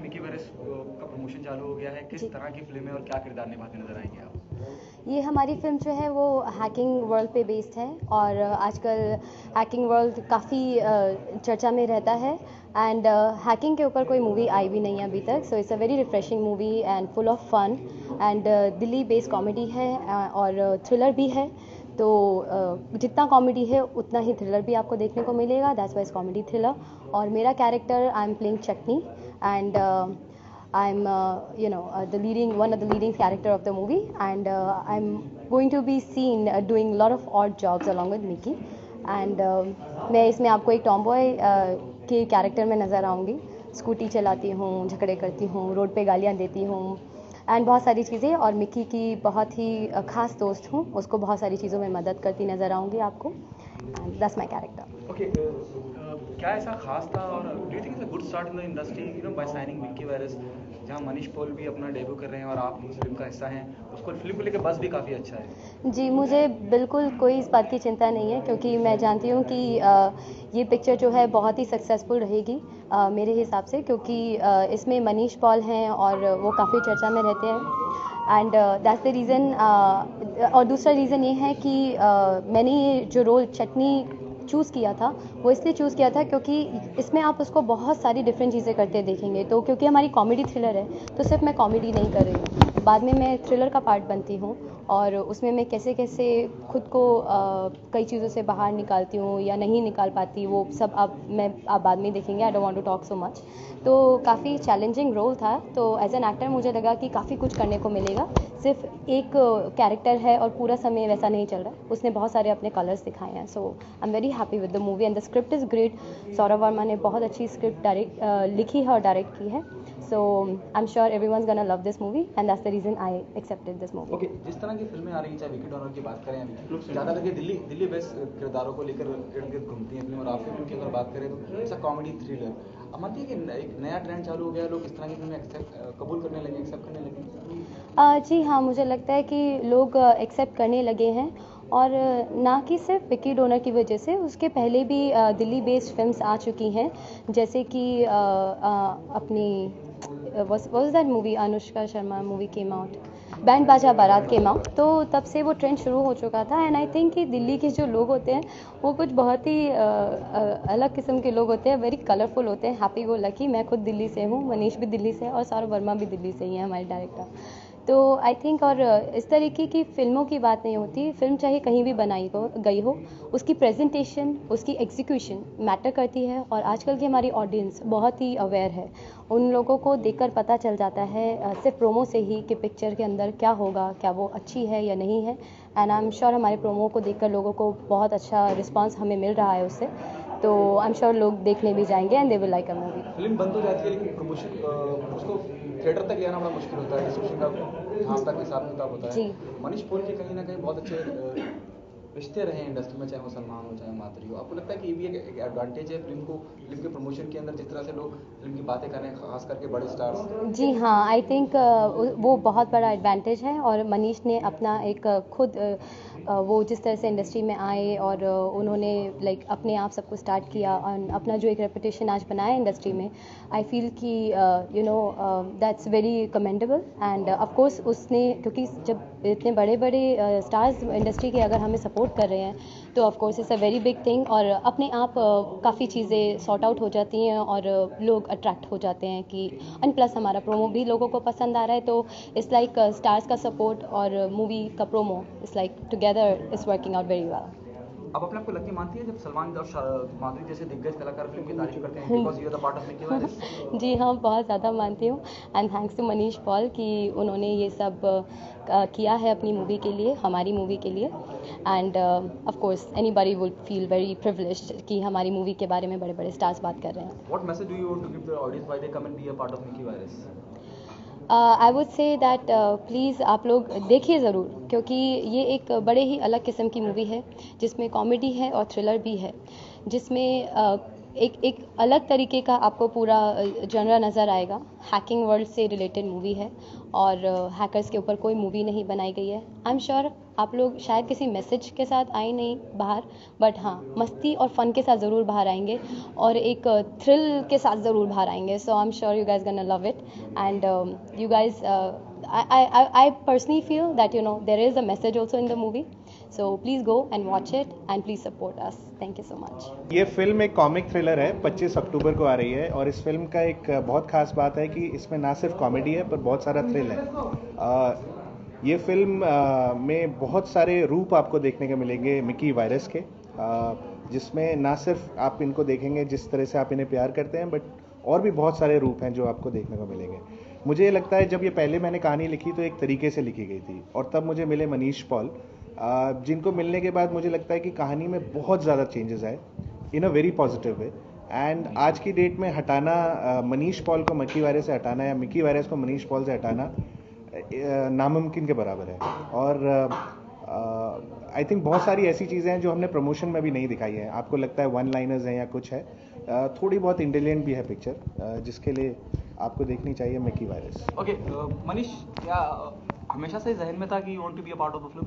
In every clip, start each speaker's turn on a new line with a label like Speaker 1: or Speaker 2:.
Speaker 1: Mickey virus का promotion चालू हो गया है, किस तरह की फिल्म है और क्या किरदार निभाते नजर आएंगे आप?
Speaker 2: ये हमारी फिल्म जो है वो हैकिंग वर्ल्ड पे बेस्ड है और आजकल हैकिंग वर्ल्ड काफ़ी चर्चा में रहता है एंड हैकिंग के ऊपर कोई मूवी आई भी नहीं है अभी तक, so it's a very refreshing movie and full of fun and Delhi based comedy है और थ्रिलर भी है। तो जितना कॉमेडी है उतना ही थ्रिलर भी आपको देखने को मिलेगा, दैट्स वाइज कॉमेडी थ्रिलर। और मेरा character I am playing chutney and I'm one of the leading character of the movie, and I'm going to be seen doing a lot of odd jobs along with Mickey. And मैं इसमें आपको एक tomboy के character में नज़र आऊँगी। Scooty चलाती हूँ, झगड़े करती हूँ, रोड पे गालियाँ देती हूँ एंड बहुत सारी चीज़ें, और मिक्की की बहुत ही ख़ास दोस्त हूँ, उसको बहुत सारी चीज़ों में मदद करती नज़र आऊँगी आपको। And that's my character.
Speaker 1: Okay, क्या ऐसा खास था और do you think it's a good start in the industry by signing Mickey virus, जहां मनीष पॉल भी अपना डेब्यू कर रहे हैं और आप उस फिल्म का हिस्सा हैं, उसको फिल्म को लेकर बस भी काफ़ी अच्छा है।
Speaker 2: जी, मुझे बिल्कुल कोई इस बात की चिंता नहीं है क्योंकि मैं जानती हूँ कि ये पिक्चर जो है बहुत ही सक्सेसफुल रहेगी मेरे हिसाब से, क्योंकि इसमें मनीष पॉल हैं और वो काफ़ी चर्चा में रहते हैं एंड दैट्स द रीज़न। और दूसरा रीज़न ये है कि मैंने ये जो रोल चटनी चूज़ किया था वो इसलिए चूज़ किया था क्योंकि इसमें आप उसको बहुत सारी डिफरेंट चीज़ें करते देखेंगे। तो क्योंकि हमारी कॉमेडी थ्रिलर है तो सिर्फ मैं कॉमेडी नहीं कर रही हूँ, बाद में मैं थ्रिलर का पार्ट बनती हूँ और उसमें मैं कैसे कैसे खुद को कई चीज़ों से बाहर निकालती हूँ या नहीं निकाल पाती, वो सब आप बाद में देखेंगे। I don't want to talk so much. तो काफ़ी चैलेंजिंग रोल था, तो एज एन एक्टर मुझे लगा कि काफ़ी कुछ करने को मिलेगा। सिर्फ एक कैरेक्टर है और पूरा समय वैसा नहीं चल रहा है, उसने बहुत सारे अपने कलर्स दिखाए हैं। So I am very happy with the movie and the script is great. Saurabh Verma ने बहुत अच्छी स्क्रिप्ट लिखी है और डायरेक्ट की है। So I'm sure everyone's gonna love this movie, and that's the reason I accepted this movie.
Speaker 1: Okay, जिस तरह की फिल्में आ रही हैं, चाहे विकी डोनर की बात करें अभी, ज़्यादा करके दिल्ली बेस्ड किरदारों को लेकर इर्द गिर्द घूमती हैं फिल्म, और आपकी फिल्म की अगर बात करें तो ऐसा कॉमेडी थ्रिलर, अब मानती है कि एक नया ट्रेंड चालू हो गया है, लोग इस तरह की फिल्में कबूल करने लगे, एक्सेप्ट करने लगे?
Speaker 2: जी हाँ, मुझे लगता है कि लोग एक्सेप्ट करने लगे हैं, और ना कि सिर्फ विकी डोनर की वजह से, उसके पहले भी दिल्ली बेस्ड फिल्म्स आ चुकी हैं, जैसे कि अपनी was that movie Anushka Sharma movie came out, band बाजा बारात केम आउट, तो तब से वो ट्रेंड शुरू हो चुका था। एंड आई थिंक कि दिल्ली के जो लोग होते हैं वो कुछ बहुत ही अलग किस्म के लोग होते हैं, वेरी कलरफुल होते हैं, हैप्पी गो लकी। मैं खुद दिल्ली से हूँ, मनीष भी दिल्ली से है और सौरभ वर्मा भी दिल्ली से ही है हमारे डायरेक्टर। तो आई थिंक, और इस तरीके की फिल्मों की बात नहीं होती, फिल्म चाहे कहीं भी बनाई गई हो, उसकी प्रेजेंटेशन, उसकी एग्जीक्यूशन मैटर करती है। और आजकल की हमारी ऑडियंस बहुत ही अवेयर है, उन लोगों को देखकर पता चल जाता है सिर्फ प्रोमो से ही कि पिक्चर के अंदर क्या होगा, क्या वो अच्छी है या नहीं है। एंड आई एम श्योर हमारे प्रोमो को देखकर लोगों को बहुत अच्छा रिस्पांस हमें मिल रहा है उससे, तो आई एम श्योर लोग देखने भी जाएंगे and they will like a movie.
Speaker 1: Film बंद हो जाती है लेकिन प्रमोशन उसको थिएटर तक ले आना बड़ा मुश्किल होता है, डिस्ट्रीब्यूशन का जहाँ तक हिसाब किताब होता है। मनीष पॉल के कहीं ना कहीं बहुत अच्छे रिश्ते रहे इंडस्ट्री में, चाहे वो सलमान हो चाहे माधुरी हो, आपको लगता है कि ये भी एक एडवांटेज है फिल्म के प्रमोशन के अंदर, जिस तरह से लोग फिल्म की बातें कर रहे हैं, खास करके बड़े स्टार्स?
Speaker 2: जी हाँ, आई थिंक वो बहुत बड़ा एडवांटेज है, और मनीष ने अपना एक खुद वो जिस तरह से इंडस्ट्री में आए और उन्होंने लाइक अपने आप सब कुछ स्टार्ट किया और अपना जो एक रेपुटेशन आज बनाया इंडस्ट्री में, आई फील कि you know that's very commendable. End of course उसने, क्योंकि जब इतने बड़े बड़े स्टार्स इंडस्ट्री के अगर हमें सपोर्ट कर रहे हैं तो of course it's a very big thing, और अपने आप काफ़ी चीज़ें सॉर्ट आउट हो जाती हैं और लोग अट्रैक्ट हो जाते हैं कि, एंड प्लस हमारा प्रोमो भी लोगों को पसंद आ रहा है, तो इट्स लाइक स्टार्स का सपोर्ट और मूवी का promo it's like together it's working out very well.
Speaker 1: अब अपने आप को लगती मानती है जब सलमान और माधुरी जैसे दिग्गज कलाकार फिल्म की तारीफ करते हैं because you are the part of Mickey Virus?
Speaker 2: जी हाँ, बहुत ज़्यादा मानती हूँ, and thanks to Manish Paul कि उन्होंने ये सब किया है अपनी मूवी के लिए, हमारी मूवी के लिए। End of course anybody would feel very privileged कि हमारी मूवी के बारे में बड़े बड़े स्टार्स बात कर रहे हैं।
Speaker 1: What message do you want to give the audience why they come and be a part of Mickey Virus?
Speaker 2: I would say that please आप लोग देखिए ज़रूर, क्योंकि ये एक बड़े ही अलग किस्म की मूवी है जिसमें कॉमेडी है और थ्रिलर भी है, जिसमें एक अलग तरीके का आपको पूरा जनरा नज़र आएगा। हैकिंग वर्ल्ड से रिलेटेड मूवी है और हैकर्स के ऊपर कोई मूवी नहीं बनाई गई है। आई एम श्योर आप लोग शायद किसी मैसेज के साथ आए नहीं बाहर, बट हाँ मस्ती और फन के साथ ज़रूर बाहर आएंगे और एक थ्रिल के साथ ज़रूर बाहर आएंगे। So I am sure you guys गonna love it and you guys I personally feel that there is a message also in the movie, so please go and watch it and please support us. Thank you so much.
Speaker 3: ये film एक comic thriller है, 25 अक्टूबर को आ रही है और इस film का एक बहुत खास बात है कि इसमें ना सिर्फ कॉमेडी है पर बहुत सारा थ्रिल है। ये फिल्म में बहुत सारे रूप आपको देखने को मिलेंगे मिकी वायरस के, जिसमें ना सिर्फ आप इनको देखेंगे जिस तरह से आप इन्हें प्यार करते हैं, बट और भी बहुत सारे रूप हैं जो आपको देखने को मिलेंगे। मुझे ये लगता है जब ये पहले मैंने कहानी लिखी तो एक तरीके से लिखी गई थी और तब मुझे मिले मनीष पॉल, जिनको मिलने के बाद मुझे लगता है कि कहानी में बहुत ज़्यादा चेंजेस आए in a very positive way. And आज की डेट में हटाना मनीष पॉल को मिकी वायरस से हटाना या मिकी वायरस को मनीष पॉल से हटाना नामुमकिन के बराबर है। और आई थिंक बहुत सारी ऐसी चीज़ें हैं जो हमने प्रमोशन में भी नहीं दिखाई है। आपको लगता है वन लाइनर्स हैं या कुछ है, थोड़ी बहुत इंटेलिजेंट भी है पिक्चर, जिसके लिए आपको देखनी चाहिए मिकी वायरस।
Speaker 1: ओके मनीष, क्या हमेशा से जहन में था कि you want to be a part of the film?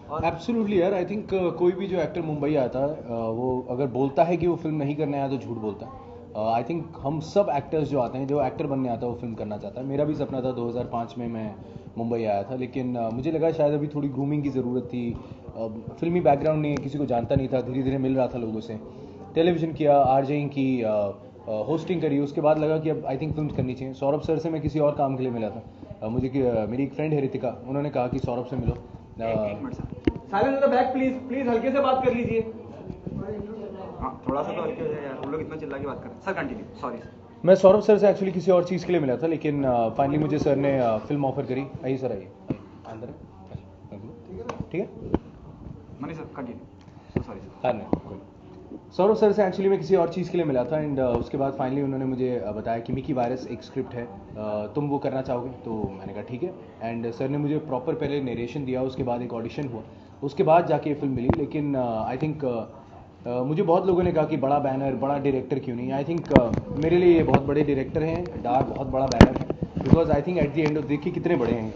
Speaker 1: और
Speaker 4: एब्सोल्युटली यार, आई थिंक कोई भी जो एक्टर मुंबई आता है वो अगर बोलता है कि वो फिल्म नहीं करने आया तो झूठ बोलता है। आई थिंक हम सब एक्टर्स जो आते हैं, जो एक्टर बनने आता है वो फिल्म करना चाहता है। मेरा भी सपना था, 2005 में मैं मुंबई आया था, लेकिन मुझे लगा शायद अभी थोड़ी ग्रूमिंग की ज़रूरत थी। फिल्मी बैकग्राउंड नहीं है, किसी को जानता नहीं था, धीरे धीरे मिल रहा था लोगों से। टेलीविज़न किया, आरजेइंग की, होस्टिंग करी, उसके बाद लगा कि अब आई थिंक फिल्म करनी चाहिए। सौरभ सर से मैं किसी और काम के लिए मिला था, मेरी एक फ्रेंड है रितिका, उन्होंने कहा कि सौरभ से मिलो।
Speaker 1: Silence in the back please हल्के से बात कर लीजिए। हाँ, थोड़ा सा तो हल्के हो जाए यार, हम लोग इतना चिल्ला के बात कर रहे हैं। Sir continue, sorry sir.
Speaker 4: मैं सौरभ सर से एक्चुअली किसी और चीज़ के लिए मिला था, लेकिन फाइनली मुझे सर ने फिल्म ऑफर करी। आइए सर, आइए अंदर। ठीक है
Speaker 1: Manish sir continue. Sorry sir.
Speaker 4: हाँ नहीं, सौरभ सर से एक्चुअली मैं किसी और चीज़ के लिए मिला था एंड उसके बाद फाइनली उन्होंने मुझे बताया कि मिकी वायरस एक स्क्रिप्ट है, तुम वो करना चाहोगे? तो मैंने कहा ठीक है। एंड सर ने मुझे प्रॉपर पहले नरेशन दिया, उसके बाद एक ऑडिशन हुआ, उसके बाद जाके ये फिल्म मिली। लेकिन आई थिंक मुझे बहुत लोगों ने कहा कि बड़ा बैनर, बड़ा डायरेक्टर क्यों नहीं। आई थिंक मेरे लिए ये बहुत बड़े डायरेक्टर हैं, डार्क बहुत बड़ा बैनर है, because I think at the end of, देखिए कितने बड़े हैं,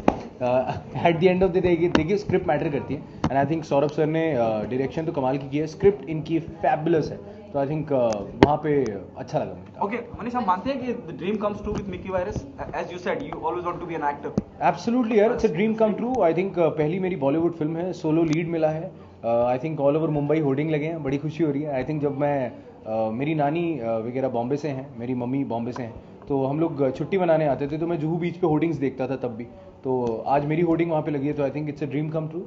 Speaker 4: eight the end of the day देखिए स्क्रिप्ट मैटर करती है। And I think Saurabh sir ने डायरेक्शन तो कमाल की है, स्क्रिप्ट इनकी फैबुलस है, तो आई थिंक वहाँ पे अच्छा लगा मुझे।
Speaker 1: ओके मनीष, हम मानते हैं कि the dream comes true with Mickey Virus, as you said you always want to be an actor.
Speaker 4: Absolutely यार, it's a dream come true. I think पहली मेरी बॉलीवुड फिल्म है, सोलो लीड मिला है। I think all over Mumbai hoarding लगे हैं, बड़ी खुशी हो रही है। आई थिंक जब मैं मेरी नानी वगैरह बॉम्बे से हैं, मेरी मम्मी बॉम्बे से हैं, तो हम लोग छुट्टी मनाने आते थे, तो मैं जुहू बीच पे होर्डिंग्स देखता था तब भी। तो आज मेरी होर्डिंग वहाँ पे लगी है, तो I think it's a dream come true.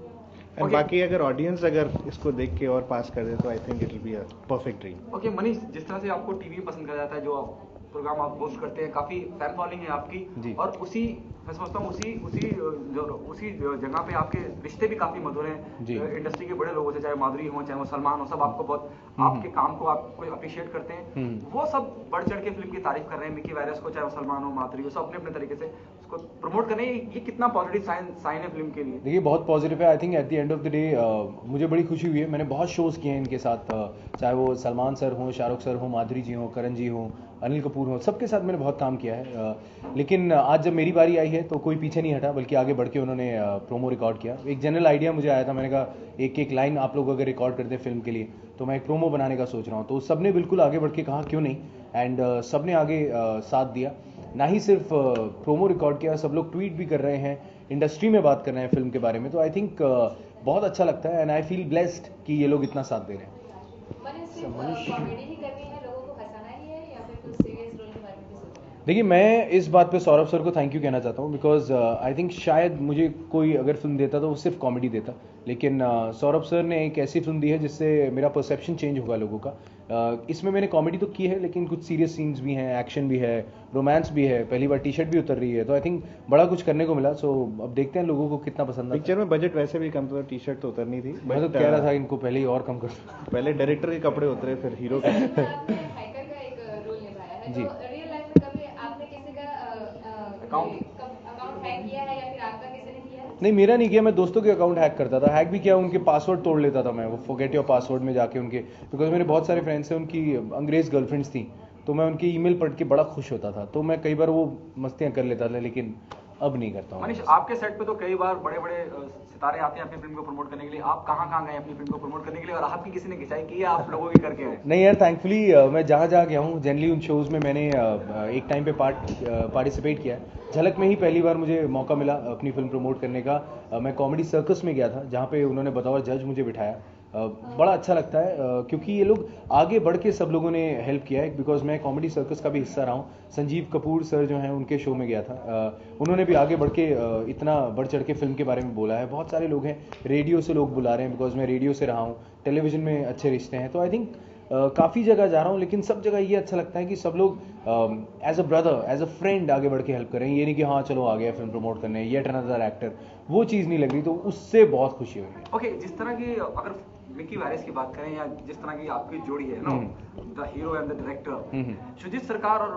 Speaker 3: And बाकी अगर ऑडियंस अगर इसको देख के और पास कर दे तो आई think it will be a perfect dream.
Speaker 1: Okay Manish, जिस तरह से आपको टीवी पसंद करा जाता है, जो प्रोग्राम आप होस्ट करते हैं, काफी फैन फॉलोइंग है आपकी
Speaker 4: जी।
Speaker 1: और उसी मैं समझता हूँ उसी जगह पे आपके रिश्ते भी काफी मधुर हैं इंडस्ट्री के बड़े लोगों से, चाहे माधुरी हो चाहे वो सलमान हो, सब आपको बहुत आपके काम को आपको अप्रिशिएट करते हैं। वो सब बढ़ चढ़ के फिल्म की तारीफ कर रहे हैं, मिकी वायरस को, चाहे वो सलमान हो, माधुरी हो, सब अपने अपने तरीके से उसको प्रमोट कर रहे हैं। ये कितना पॉजिटिव साइन है फिल्म के लिए?
Speaker 4: देखिए बहुत पॉजिटिव है। I think at the end of the day मुझे बड़ी खुशी हुई है। मैंने बहुत शोज़ किए हैं इनके साथ, चाहे वो सलमान सर हों, शाहरुख सर हों, माधुरी जी हों, करण जी हों, अनिल कपूर हों, सबके साथ मैंने बहुत काम किया है। लेकिन आज जब मेरी बारी आई है तो कोई पीछे नहीं हटा, बल्कि आगे बढ़ के उन्होंने प्रोमो रिकॉर्ड किया। एक जनरल आइडिया मुझे आया था, मैंने कहा एक एक लाइन आप लोग अगर रिकॉर्ड करते हैं फिल्म के लिए तो मैं एक प्रोमो बनाने का सोच रहा हूँ। तो सब ने बिल्कुल आगे बढ़ के कहा क्यों नहीं, एंड सब ने आगे साथ दिया। ना ही सिर्फ प्रोमो रिकॉर्ड किया, सब लोग ट्वीट भी कर रहे हैं, इंडस्ट्री में बात कर रहे हैं फिल्म के बारे में। तो आई थिंक बहुत अच्छा लगता है एंड आई फील ब्लेस्ड कि ये लोग इतना साथ दे रहे हैं। देखिए मैं इस बात पे सौरभ सर को थैंक यू कहना चाहता हूँ, बिकॉज आई थिंक शायद मुझे कोई अगर फिल्म देता तो वो सिर्फ कॉमेडी देता, लेकिन सौरभ सर ने एक ऐसी फिल्म दी है जिससे मेरा परसेप्शन चेंज होगा लोगों का। इसमें मैंने कॉमेडी तो की है, लेकिन कुछ सीरियस सीन्स भी हैं, एक्शन भी है, रोमांस भी है, पहली बार टी शर्ट भी उतर रही है, तो आई थिंक बड़ा कुछ करने को मिला। सो अब देखते हैं लोगों को कितना पसंद आता है।
Speaker 3: पिक्चर में बजट वैसे भी कम था, टी शर्ट तो उतरनी थी।
Speaker 4: मैं तो कह रहा था इनको पहले ही और कम कर दो।
Speaker 3: पहले डायरेक्टर के कपड़े उतरे फिर हीरो के।
Speaker 4: जी
Speaker 1: अकाउंट
Speaker 2: हैक किया है या फिर आपका किसी ने किया है?
Speaker 4: नहीं, मेरा नहीं किया, मैं दोस्तों के अकाउंट हैक करता था। हैक भी किया, उनके पासवर्ड तोड़ लेता था मैं, वो फॉरगेट योर पासवर्ड में जाके उनके, बिकॉज मेरे बहुत सारे फ्रेंड्स हैं उनकी अंग्रेज गर्लफ्रेंड्स थी, तो मैं उनकी ईमेल पढ़ के बड़ा खुश होता था, तो मैं कई बार वो मस्तियाँ कर लेता था, लेकिन अब नहीं करता हूँ।
Speaker 1: मनीष, आपके सेट पे तो कई बार बड़े बड़े सितारे आते हैं अपनी फिल्म को प्रमोट करने के लिए, आप कहाँ गए अपनी फिल्म को प्रमोट करने के लिए, और आपकी किसी ने खिंचाई की है, आप लोगों की करके आए?
Speaker 4: नहीं यार, थैंकफुली मैं जहाँ जहाँ गया हूँ जनरली उन शोज़ में मैंने एक टाइम पे पार्टिसिपेट किया है। झलक में ही पहली बार मुझे मौका मिला अपनी फिल्म प्रमोट करने का। मैं कॉमेडी सर्कस में गया था, जहाँ पे उन्होंने बतौर जज मुझे बिठाया। बड़ा अच्छा लगता है क्योंकि ये लोग आगे बढ़ के सब लोगों ने हेल्प किया है, बिकॉज मैं कॉमेडी सर्कस का भी हिस्सा रहा हूँ। संजीव कपूर सर जो हैं उनके शो में गया था, उन्होंने भी आगे बढ़ के इतना बढ़ चढ़ के फिल्म के बारे में बोला है। बहुत सारे लोग हैं, रेडियो से लोग बुला रहे हैं, बिकॉज मैं रेडियो से रहा हूँ, टेलीविजन में अच्छे रिश्ते हैं। तो आई थिंक काफ़ी जगह जा रहा हूँ, लेकिन सब जगह ये अच्छा लगता है कि सब लोग as a brother, as a friend आगे बढ़ के हेल्प करें। ये नहीं कि हाँ चलो आ गया फिल्म प्रमोट करने, येट अनदर एक्टर, वो चीज़ नहीं लग रही, तो उससे बहुत खुशी हो रही है।
Speaker 1: ओके, जिस तरह की अगर मिकी वायरस की बात करें, या जिस तरह की आपकी जोड़ी है ना, the hero and the director, Sujit Sarkar और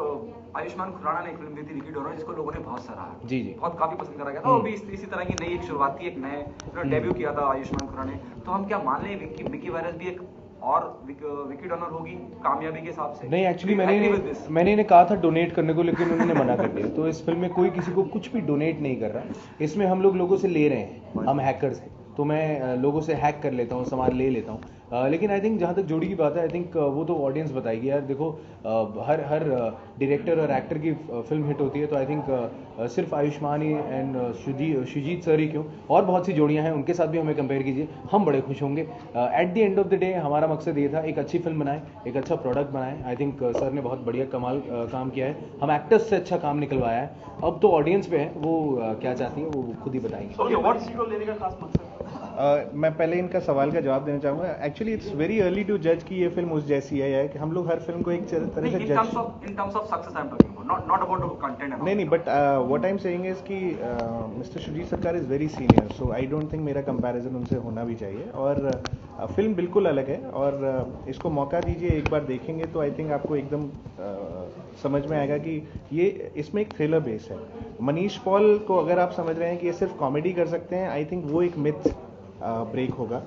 Speaker 1: आयुष्मान खुराना ने एक फिल्म दी थी विकी डोनर, जिसको लोगों ने बहुत सराहा,
Speaker 4: जी जी,
Speaker 1: बहुत काफी पसंद करा गया था। वो भी इसी तरह की नई एक शुरुआती एक नए डेब्यू किया था आयुष्मान खुराना ने। तो हम क्या मान लें कि मिकी वायरस भी एक और विकी डोनर होगी कामयाबी के हिसाब से?
Speaker 4: नहीं, एक्चुअली मैंने इन्हें कहा था डोनेट करने को, लेकिन उन्होंने मना कर दिया। तो इस फिल्म में कोई किसी को कुछ भी डोनेट नहीं कर रहा, इसमें हम लोगों से ले रहे हैं, हम हैकर्स हैं, तो मैं लोगों से हैक कर लेता हूँ, सामान ले लेता हूँ। लेकिन आई थिंक जहाँ तक जोड़ी की बात है, आई थिंक वो तो ऑडियंस बताएगी यार। देखो हर डायरेक्टर और एक्टर की फिल्म हिट होती है, तो आई थिंक सिर्फ आयुष्मान ही एंड शुजीत सर ही क्यों, और बहुत सी जोड़ियाँ हैं, उनके साथ भी हमें कंपेयर कीजिए, हम बड़े खुश होंगे। Eight the end of the day हमारा मकसद ये था, एक अच्छी फिल्म बनाए, एक अच्छा प्रोडक्ट बनाए। आई थिंक सर ने बहुत बढ़िया कमाल काम किया है, हम एक्टर्स से अच्छा काम निकलवाया है। अब तो ऑडियंस पे है, वो क्या चाहती है वो खुद ही बताएंगे।
Speaker 3: मैं पहले इनका सवाल का जवाब देना चाहूँगा। Actually it's very early to जज कि ये फिल्म उस जैसी है, या कि हम लोग हर फिल्म को एक तरह से जज,
Speaker 1: in terms of success I'm talking about, not about the content and all.
Speaker 3: नहीं, but what I am saying is कि मिस्टर सुजीत सरकार is very senior, so I don't think मेरा कंपैरिजन उनसे होना भी चाहिए। और फिल्म बिल्कुल अलग है, और इसको मौका दीजिए, एक बार देखेंगे तो आई थिंक आपको एकदम समझ में आएगा कि ये इसमें एक थ्रिलर बेस है। मनीष पॉल को अगर आप समझ रहे हैं कि ये सिर्फ कॉमेडी कर सकते हैं, आई थिंक वो एक मिथ ब्रेक होगा।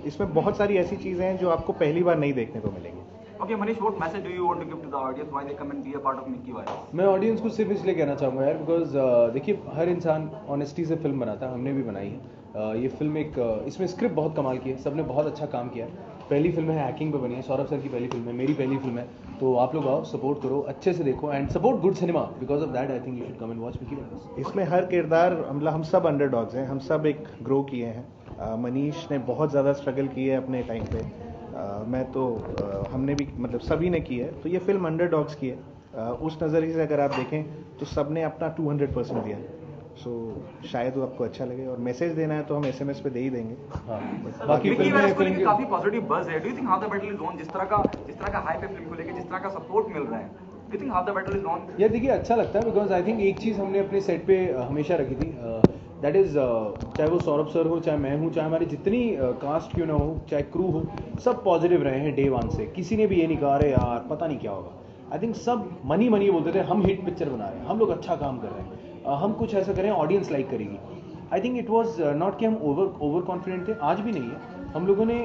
Speaker 3: इसमें बहुत सारी ऐसी चीज़ें हैं जो आपको पहली बार नहीं देखने को मिलेंगी।
Speaker 1: Okay, Manish, what message do you want to give to the audience? Why they come and be a part of Mickey Virus?
Speaker 4: मैं ऑडियंस को सिर्फ इसलिए कहना चाहूँगा यार, बिकॉज देखिए हर इंसान ऑनेस्टी से फिल्म बनाता है, हमने भी बनाई है। ये फिल्म एक इसमें स्क्रिप्ट बहुत कमाल की है, सबने बहुत अच्छा काम किया है। पहली फिल्म है, हैकिंग पे बनी है, सौरभ सर की पहली फिल्म है, मेरी पहली फिल्म है, तो आप लोग आओ, सपोर्ट करो, अच्छे से देखो and support good cinema. Because of that I think you should come and watch Mickey virus.
Speaker 3: इसमें हर किरदार, मतलब हम सब अंडरडॉग्स हैं, हम सब एक ग्रो किए हैं। मनीष ने बहुत ज़्यादा स्ट्रगल की है अपने टाइम पे, मैं तो हमने भी, मतलब सभी ने की है। तो ये फिल्म अंडरडॉग्स की है, उस नज़रिए से अगर आप देखें तो सब ने अपना 200% दिया है। सो शायद वो आपको अच्छा लगे, और मैसेज देना है तो हम SMS पे दे ही देंगे।
Speaker 4: बाकी
Speaker 1: मिकी वायरस को लेकर काफी पॉजिटिव बज़ है। Do you think how the battle is on? जिस तरह का हाइप है फिल्म को लेकर, जिस तरह का सपोर्ट मिल रहा है, do you think how the battle is on?
Speaker 4: यार देखिए, अच्छा लगता है, बिकॉज आई थिंक एक चीज़ हमने अपने सेट पे हमेशा रखी थी, दैट इज़ चाहे वो सौरभ सर हो, चाहे मैं हूँ, चाहे हमारी जितनी कास्ट क्यों ना हो, चाहे क्रू हो, सब पॉजिटिव रहे हैं डे वन से। किसी ने भी ये नहीं कहा अरे यार पता नहीं क्या होगा। आई थिंक सब मनी बोलते थे, हम हिट पिक्चर बना रहे हैं, हम लोग अच्छा काम कर रहे हैं, हम कुछ ऐसा करें ऑडियंस लाइक करेगी। आई थिंक इट वॉज नॉट कि हम ओवर कॉन्फिडेंट थे, आज भी नहीं है। हम लोगों ने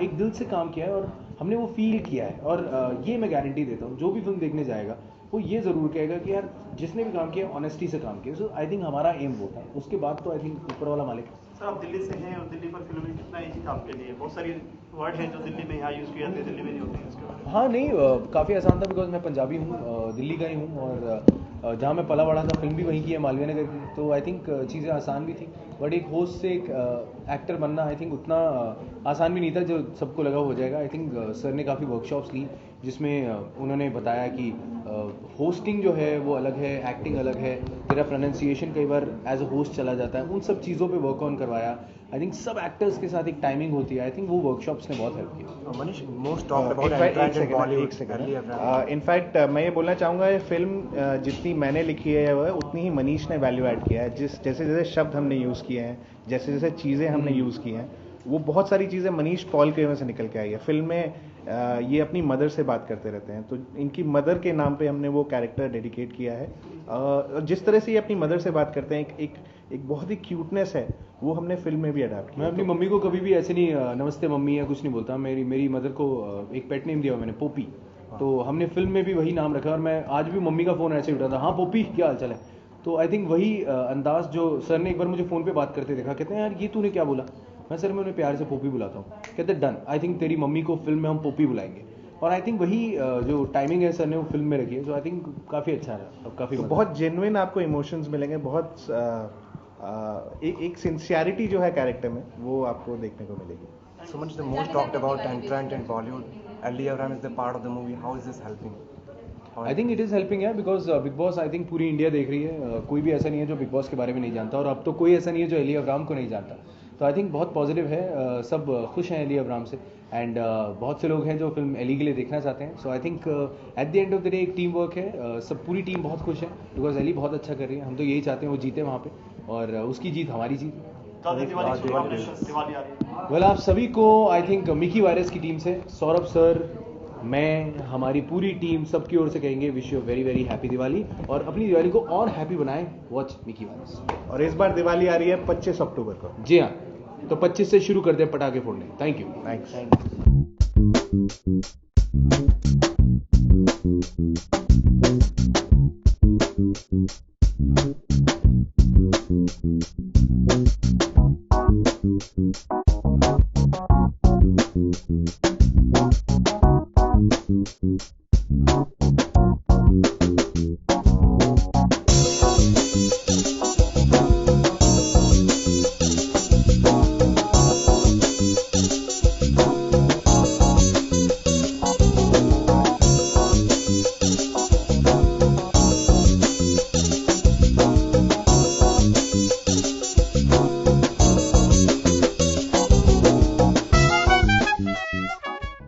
Speaker 4: एक दिल से काम किया है और हमने वो फील किया है, और ये मैं गारंटी देता हूँ जो भी फिल्म देखने जाएगा वो ये ज़रूर कहेगा कि यार जिसने भी काम किया ऑनेस्टी से काम किया। सो आई थिंक हमारा एम वो था, उसके बाद तो आई थिंक ऊपर वाला मालिक।
Speaker 5: सर, आप दिल्ली से हैं और दिल्ली पर फिल्म में कितना इजी था आपके लिए? बहुत सारी वर्ड हैं जो दिल्ली में यहाँ यूज़ किए जाते हैं, दिल्ली में नहीं होते हैं इसके बारे में।
Speaker 4: हाँ नहीं, काफ़ी आसान था, बिकॉज मैं पंजाबी हूँ, दिल्ली का ही हूँ, और जहाँ मैं पला बड़ा था फिल्म भी वहीं की है, मालवीय नगर की, तो आई थिंक चीज़ें आसान भी थी। बट एक होस्ट से एक एक्टर बनना आई थिंक उतना आसान भी नहीं था जो सबको लगा हो जाएगा। आई थिंक सर ने काफ़ी वर्कशॉप्स ली, जिसमें उन्होंने बताया कि होस्टिंग जो है वो अलग है, एक्टिंग अलग है, तेरा प्रोनाउंसिएशन कई बार एज अ होस्ट चला जाता है, उन सब चीज़ों पे वर्क ऑन करवाया। आई थिंक सब एक्टर्स के साथ एक टाइमिंग होती है, आई थिंक वो वर्कशॉप्स ने बहुत हेल्प किया।
Speaker 5: Manish, most talked about
Speaker 3: in fact मैं ये बोलना चाहूँगा, ये फिल्म जितनी मैंने लिखी है वह उतनी ही मनीष ने वैल्यू ऐड किया है। जैसे जैसे शब्द हमने यूज़ किए हैं, जैसे जैसे चीज़ें हमने यूज़ की हैं, वो बहुत सारी चीज़ें मनीष पॉल के वजह से निकल के आई है। फिल्म में ये अपनी मदर से बात करते रहते हैं, तो इनकी मदर के नाम पे हमने वो कैरेक्टर डेडिकेट किया है। जिस तरह से ये अपनी मदर से बात करते हैं, एक बहुत ही क्यूटनेस है, वो हमने फिल्म में भी अडाप्ट किया।
Speaker 4: मैं अपनी मम्मी को कभी भी ऐसे नहीं नमस्ते मम्मी या कुछ नहीं बोलता। मेरी मदर को एक पेट नेम दिया मैंने, पोपी। तो हमने फिल्म में भी वही नाम रखा और मैं आज भी मम्मी का फ़ोन ऐसे ही उठाता, हाँ पोपी क्या हाल चाल है। तो आई थिंक वही अंदाज जो सर ने एक बार मुझे फ़ोन पे बात करते देखा, कहते हैं यार ये तूने क्या बोला। मैं सर मैं उन्हें प्यार से पोपी बुलाता हूँ। कहते डन, आई थिंक तेरी मम्मी को फिल्म में हम पोपी बुलाएंगे। और आई थिंक वही जो टाइमिंग है सर ने वो फिल्म में रखी है। तो आई थिंक काफ़ी अच्छा है, अब काफ़ी
Speaker 3: बहुत जेन्युइन आपको इमोशंस मिलेंगे, बहुत एक सिंसियरिटी जो है कैरेक्टर में वो आपको देखने को मिलेगी।
Speaker 6: So much the most talked about entrant in Bollywood. Ali Abraham is the part of the movie. How is this helping?
Speaker 4: I think it is helping है because Bigg Boss I think पूरी इंडिया देख रही है। कोई भी ऐसा नहीं है जो बिग बॉस के बारे में नहीं जानता, और अब तो कोई ऐसा नहीं है जो अली अब्राहम को नहीं जानता। तो आई थिंक बहुत पॉजिटिव है, सब खुश हैं अली अब्राहम से। एंड बहुत से लोग हैं जो फिल्म एली के लिए देखना चाहते हैं। So I think at the end of the day एक टीम वर्क है, सब पूरी टीम बहुत खुश है बिकॉज एली बहुत अच्छा कर रही है। हम तो यही चाहते हैं वो जीते वहाँ पे, और उसकी जीत हमारी जीत। वेल आप सभी को आई थिंक मिकी वायरस की टीम से सौरभ सर, मैं, हमारी पूरी टीम, सबकी ओर से कहेंगे wish you very very happy Diwali, और अपनी दिवाली को और हैप्पी बनाएं। Watch Mickey virus. और
Speaker 3: इस बार दिवाली आ रही है 25 अक्टूबर को।
Speaker 4: जी हाँ, तो 25 से शुरू करते हैं पटाखे फोड़ने। Thank you.
Speaker 3: थैंक्स।